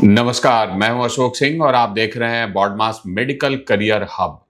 नमस्कार, मैं हूं अशोक सिंह और आप देख रहे हैं बॉडमास मेडिकल करियर हब।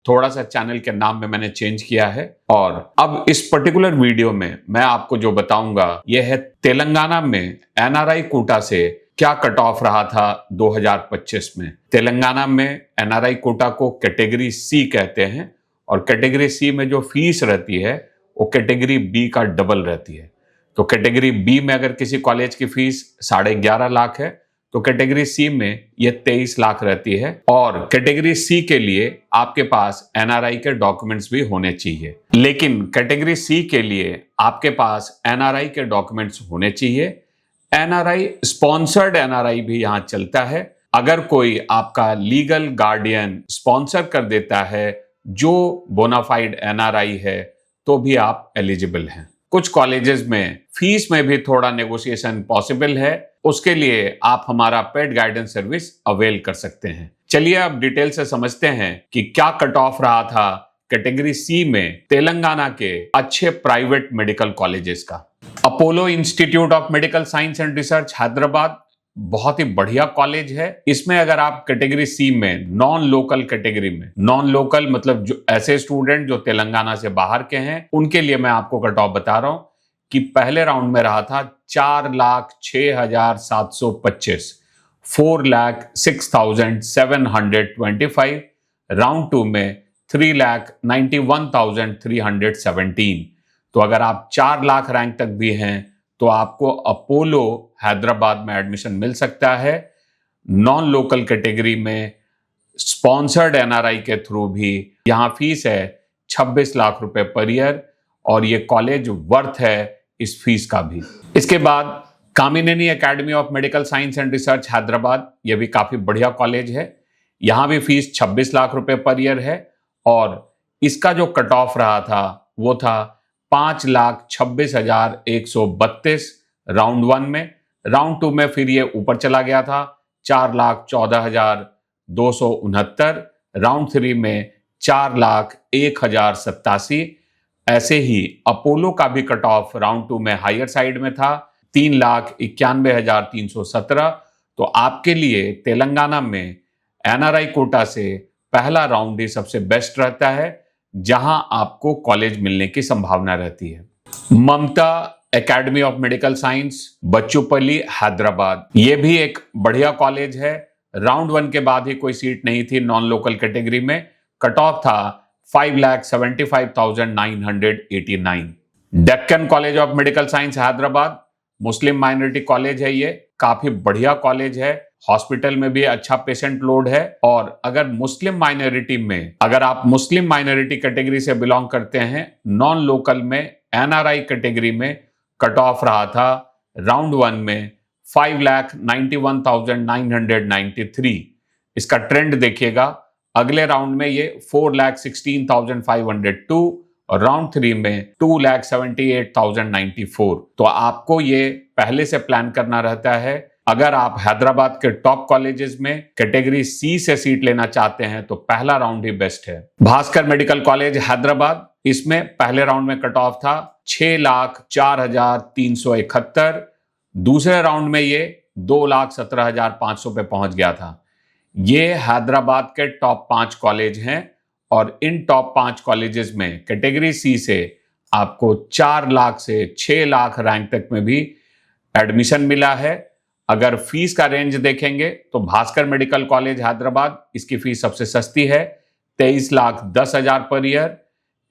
थोड़ा सा चैनल के नाम में मैंने चेंज किया है और अब इस पर्टिकुलर वीडियो में मैं आपको जो बताऊंगा यह है तेलंगाना में एनआरआई कोटा से क्या कट ऑफ रहा था 2025 में। तेलंगाना में एनआरआई कोटा को कैटेगरी सी कहते हैं और कैटेगरी सी में जो फीस रहती है वो कैटेगरी बी का डबल रहती है। तो कैटेगरी बी में अगर किसी कॉलेज की फीस 11.5 लाख है तो कैटेगरी सी में ये 23 लाख रहती है और कैटेगरी सी के लिए आपके पास एनआरआई के डॉक्यूमेंट्स भी होने चाहिए। लेकिन कैटेगरी सी के लिए आपके पास एनआरआई के डॉक्यूमेंट्स होने चाहिए। एनआरआई स्पॉन्सर्ड एनआरआई भी यहां चलता है। अगर कोई आपका लीगल गार्डियन स्पॉन्सर कर देता है जो बोनाफाइड एनआरआई है तो भी आप एलिजिबल हैं। कुछ कॉलेजेस में फीस में भी थोड़ा नेगोशिएशन पॉसिबल है, उसके लिए आप हमारा पेड गाइडेंस सर्विस अवेल कर सकते हैं। चलिए अब डिटेल से समझते हैं कि क्या कट ऑफ रहा था कैटेगरी सी में तेलंगाना के अच्छे प्राइवेट मेडिकल कॉलेजेस का। Apollo institute of medical science and research Hyderabad बहुत ही बढ़िया कॉलेज है। इसमें अगर आप कैटेगरी सी में नॉन लोकल कैटेगरी में, नॉन लोकल मतलब जो ऐसे स्टूडेंट जो तेलंगाना से बाहर के हैं उनके लिए मैं आपको कट ऑफ बता रहा हूं कि पहले राउंड में रहा था 4,06,725, 4,06,725, राउंड 2 में 3,91,317। तो अगर आप 4 लाख रैंक तक भी हैं तो आपको अपोलो हैदराबाद में एडमिशन मिल सकता है। नॉन लोकल कैटेगरी में स्पॉन्सर्ड एनआरआई के थ्रू भी यहां फीस है 26 लाख रुपए पर ईयर और ये कॉलेज वर्थ है इस फीस का भी। इसके बाद Kamineni academy of medical science and research Hyderabad, ये भी काफी बढ़िया कॉलेज है। यहां भी फीस 26 लाख रुपए पर ईयर है और इसका जो कट ऑफ रहा था वो था 5,26,132 राउंड 1 में। राउंड 2 में फिर ये ऊपर चला गया था 4,14,269, राउंड 3 में 4,01,087। ऐसे ही अपोलो का भी कट ऑफ राउंड 2 में हायर साइड में था 3,91,317। तो आपके लिए तेलंगाना में एनआरआई कोटा से पहला राउंड ही सबसे बेस्ट रहता है जहां आपको कॉलेज मिलने की संभावना रहती है। Mamata academy of medical science Bachupally Hyderabad, ये भी एक बढ़िया कॉलेज है। राउंड 1 के बाद ही कोई सीट नहीं थी नॉन लोकल कैटेगरी में। कट ऑफ था 5,75,989। Deccan college of medical science Hyderabad, Muslim minority college है। ये काफी बढ़िया कॉलेज है। हॉस्पिटल में भी अच्छा पेशेंट लोड है और अगर आप मुस्लिम माइनॉरिटी कैटेगरी से बिलोंग करते हैं, नॉन लोकल में एनआरआई कैटेगरी में कट ऑफ रहा था राउंड 1 में 5,91,993। इसका ट्रेंड देखिएगा, अगले राउंड में ये 4,16,502 और राउंड 3 में 2,78,094। तो आपको ये पहले से प्लान करना रहता है। अगर आप हैदराबाद के टॉप कॉलेजेस में कैटेगरी सी से सीट लेना चाहते हैं तो पहला राउंड ही बेस्ट है। भास्कर मेडिकल कॉलेज हैदराबाद, इसमें पहले राउंड में कट ऑफ था 6,04,371, दूसरे राउंड में ये 2,17,500 पे पहुंच गया था। ये हैदराबाद के टॉप 5 कॉलेज हैं और इन टॉप 5 कॉलेजेस में कैटेगरी सी से आपको 4 लाख से 6 लाख रैंक तक में भी एडमिशन मिला है। अगर फीस का रेंज देखेंगे तो भास्कर मेडिकल कॉलेज हैदराबाद, इसकी फीस सबसे सस्ती है 23,10,000 पर ईयर।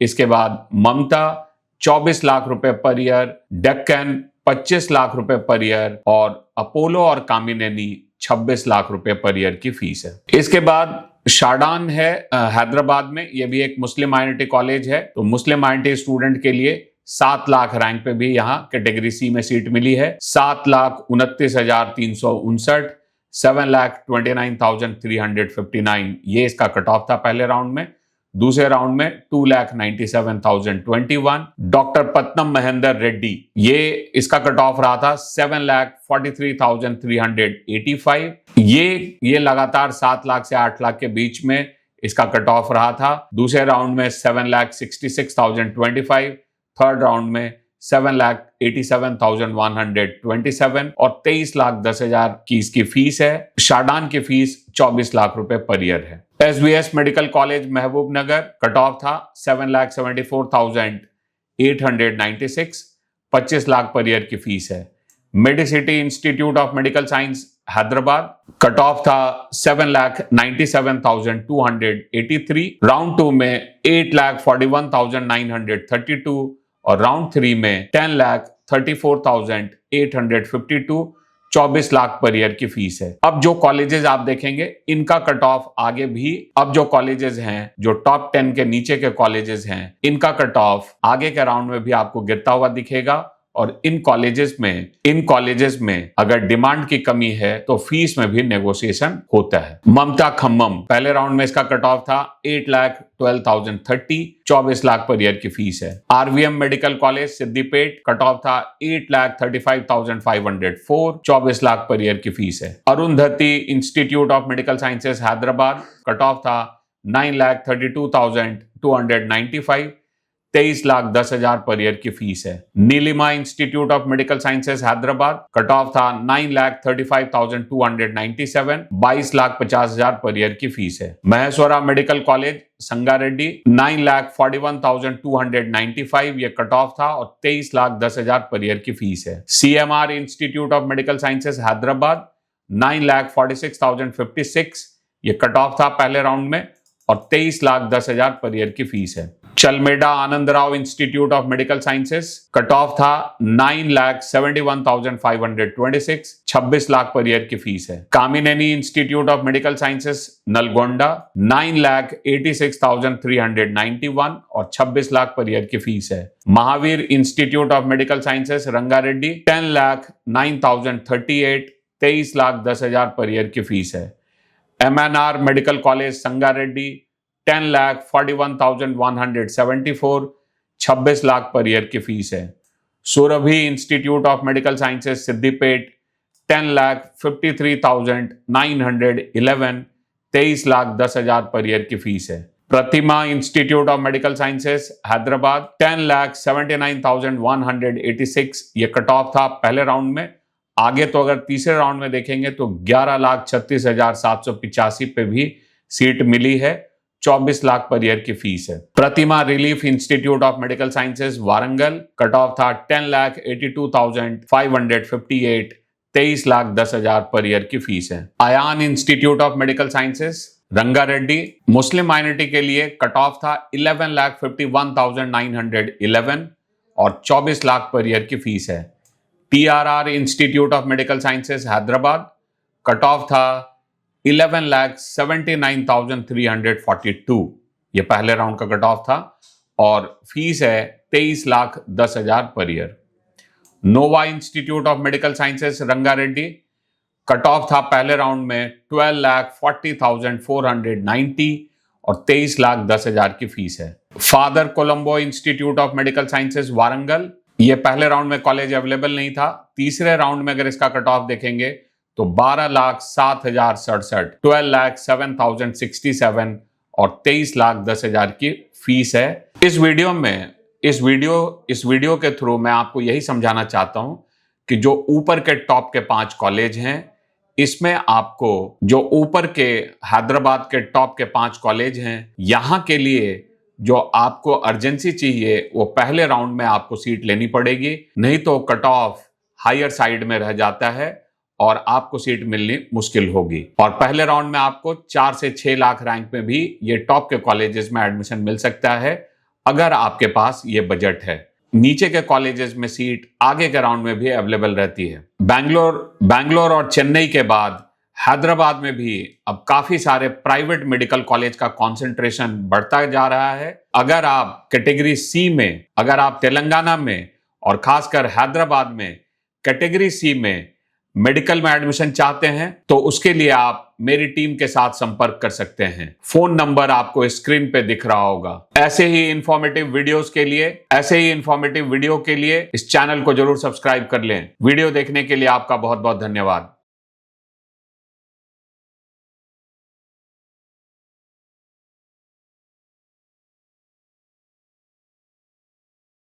इसके बाद ममता 24 लाख रुपए पर ईयर, डेक्कन 25 लाख रुपए पर ईयर और अपोलो और कामिनेनी 26 लाख रुपए पर ईयर की फीस है। इसके बाद शाडान है हैदराबाद में, यह भी एक मुस्लिम माइनॉरिटी कॉलेज है। तो मुस्लिम माइनॉरिटी स्टूडेंट के लिए 7 लाख रैंक पे भी यहाँ कैटेगरी सी में सीट मिली है। 7,29,359, 7,29,359 ये इसका कट ऑफ था पहले राउंड में। दूसरे राउंड में 2,97,021। डॉक्टर पत्तनम महेंद्र रेड्डी, ये इसका कट ऑफ रहा था 7,43,385। ये लगातार 7 लाख से 8 लाख के बीच में इसका कट ऑफ रहा था। दूसरे राउंड में 7,66,025, थर्ड राउंड में 7,87,127 और 23,10,000 की इसकी फीस है। शादान की फीस 24 लाख रुपए पर ईयर है। SVS medical college Mahbubnagar, cut off था 7,74,896, 25 लाख पर ईयर की फीस है। Medicity institute of medical science Hyderabad, cut off था 7,97,283, राउंड 2 में 8,41,932 और राउंड 3 में 10,34,852, 24 लाख पर ईयर की फीस है। अब जो कॉलेजेस आप देखेंगे इनका कट ऑफ आगे भी, अब जो कॉलेजेस हैं, जो टॉप 10 के नीचे के कॉलेजेस हैं, इनका कट ऑफ आगे के राउंड में भी आपको गिरता हुआ दिखेगा। और इन कॉलेजेस में अगर डिमांड की कमी है तो फीस में भी नेगोशिएशन होता है। ममता खम्मम, पहले राउंड में इसका कट ऑफ था 8,12,030, 24 लाख पर ईयर की फीस है। RVM medical college Siddipet, cut off था 8,35,504, 24 लाख पर ईयर की फीस है। Arundhati institute of medical sciences Hyderabad, cut off था 9,32,295, 23,10,000 पर ईयर की फीस है। Neelima institute of medical sciences Hyderabad, cut off था 9,35,297, 22,50,000 पर ईयर की फीस है। महेश्वरा मेडिकल कॉलेज संगारेड्डी, 9,41,295, ये कट ऑफ था और 23,10,000 पर ईयर की फीस है। CMR institute of medical sciences Hyderabad, 9,46,056, ये कट ऑफ था पहले राउंड में और 23,10,000 पर ईयर की फीस है। Chalmeda Anandrao institute of medical sciences, cut off था 9,71,526, 26 लाख पर ईयर की फीस है। Kamineni institute of medical sciences Nalgonda, 9,86,391 और 26 लाख पर ईयर की फीस है। Mahavir institute of medical sciences Rangareddy, 10,09,038, 23,10,000 per year की फीस है। MNR medical college Sangareddy, 10,41,174, 26 lakh per year की फीस है। Surabhi institute of medical sciences Siddipet, 10,53,911, 23,10,000 per year की फीस है। Pratima institute of medical sciences Hyderabad, 10,79,186, ये कट ऑफ था पहले राउंड में। आगे तो अगर तीसरे राउंड में देखेंगे तो 11,36,785 पे भी सीट मिली है। 24 लाख पर ईयर की फीस है। Pratima relief institute of medical sciences Warangal, cut off था 10,82,558, 23,10,000 पर ईयर की फीस है। Ayaan institute of medical sciences Rangareddy, Muslim minority के लिए कट ऑफ था 11,51,911 और 24 लाख पर ईयर की फीस है। TRR institute of medical sciences Hyderabad, cut off था 11,79,342, ये पहले राउंड का कट ऑफ था और फीस है 23,10,000 per year. Nova institute of medical sciences Rangareddy, cut off था पहले राउंड में 12,40,490 और 23,10,000 की फीस है। Father Colombo institute of medical sciences Warangal, ये पहले राउंड में कॉलेज अवेलेबल नहीं था। तीसरे राउंड में अगर इसका कट ऑफ देखेंगे तो 12,07,067, 12,07,067 और 23,10,000 की फीस है। इस वीडियो के थ्रू मैं आपको यही समझाना चाहता हूं कि जो ऊपर के टॉप के 5 कॉलेज हैं, इसमें आपको जो ऊपर के हैदराबाद के टॉप के 5 कॉलेज हैं, यहां के लिए जो आपको अर्जेंसी चाहिए वो पहले राउंड में आपको सीट लेनी पड़ेगी, नहीं तो कट ऑफ हायर साइड में रह जाता है और आपको सीट मिलनी मुश्किल होगी। और पहले राउंड में आपको 4 से 6 लाख रैंक में भी ये टॉप के कॉलेजेस में एडमिशन मिल सकता है अगर आपके पास ये बजट है। नीचे के कॉलेजेस में सीट आगे के राउंड में भी अवेलेबल रहती है। बैंगलोर और चेन्नई के बाद हैदराबाद में भी अब काफी सारे प्राइवेट मेडिकल कॉलेज का कंसंट्रेशन बढ़ता जा रहा है। अगर आप कैटेगरी सी में, अगर आप तेलंगाना में और खासकर हैदराबाद में कैटेगरी सी में मेडिकल में एडमिशन चाहते हैं तो उसके लिए आप मेरी टीम के साथ संपर्क कर सकते हैं। फोन नंबर आपको स्क्रीन पे दिख रहा होगा। ऐसे ही इंफॉर्मेटिव वीडियो के लिए इस चैनल को जरूर सब्सक्राइब कर लें। वीडियो देखने के लिए आपका बहुत बहुत धन्यवाद।